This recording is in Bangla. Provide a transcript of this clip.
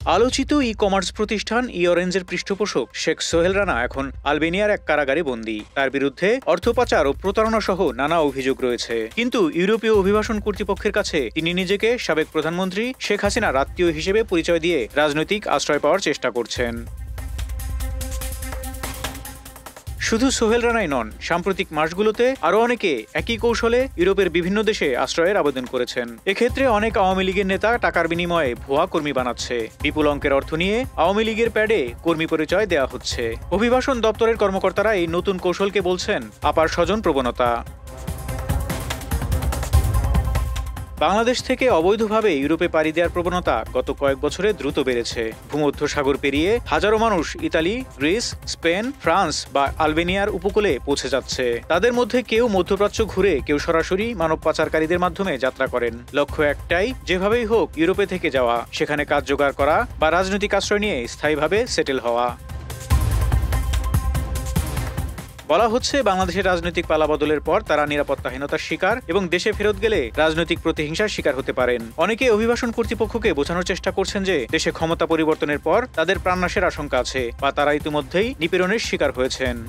আলোচিত ই-কমার্স প্রতিষ্ঠান ই-অরেঞ্জের পৃষ্ঠপোষক শেখ সোহেল রানা এখন আলবেনিয়ার এক কারাগারে বন্দী। তার বিরুদ্ধে অর্থ পাচার ও প্রতারণা সহ নানা অভিযোগ রয়েছে। কিন্তু ইউরোপীয় অভিবাসন কর্তৃপক্ষের কাছে তিনি নিজেকে সাবেক প্রধানমন্ত্রী শেখ হাসিনার আত্মীয় হিসেবে পরিচয় দিয়ে রাজনৈতিক আশ্রয় পাওয়ার চেষ্টা করছেন। শুধু সোহেল রানাই নন, সাম্প্রতিক মাসগুলোতে আরও অনেকে একই কৌশলে ইউরোপের বিভিন্ন দেশে আশ্রয়ের আবেদন করেছেন। এক্ষেত্রে অনেক আওয়ামী লীগের নেতা টাকার বিনিময়ে ভুয়া কর্মী বানাচ্ছে। বিপুল অঙ্কের অর্থ নিয়ে আওয়ামী লীগের প্যাডে কর্মী পরিচয় দেওয়া হচ্ছে। অভিবাসন দপ্তরের কর্মকর্তারা এই নতুন কৌশলকে বলছেন আপার স্বজন প্রবণতা। বাংলাদেশ থেকে অবৈধভাবে ইউরোপে পাড়ি দেওয়ার প্রবণতা গত কয়েক বছরে দ্রুত বেড়েছে। ভূমধ্যসাগর পেরিয়ে হাজারো মানুষ ইতালি, গ্রিস, স্পেন, ফ্রান্স বা আলবেনিয়ার উপকূলে পৌঁছে যাচ্ছে। তাদের মধ্যে কেউ মধ্যপ্রাচ্য ঘুরে, কেউ সরাসরি মানব পাচারকারীদের মাধ্যমে যাত্রা করেন। লক্ষ্য একটাই, যেভাবেই হোক ইউরোপে থেকে যাওয়া, সেখানে কাজ জোগাড় করা বা রাজনৈতিক আশ্রয় নিয়ে স্থায়ীভাবে সেটেল হওয়া। বলা হচ্ছে বাংলাদেশের রাজনৈতিক পালাবদলের পর তারা নিরাপত্তাহীনতার শিকার এবং দেশে ফেরত গেলে রাজনৈতিক প্রতিহিংসার শিকার হতে পারেন। অনেকে অভিবাসন কর্তৃপক্ষকে বোঝানোর চেষ্টা করছেন যে দেশে ক্ষমতা পরিবর্তনের পর তাদের প্রাণনাশের আশঙ্কা আছে বা তারা ইতিমধ্যেই নিপীড়নের শিকার হয়েছেন।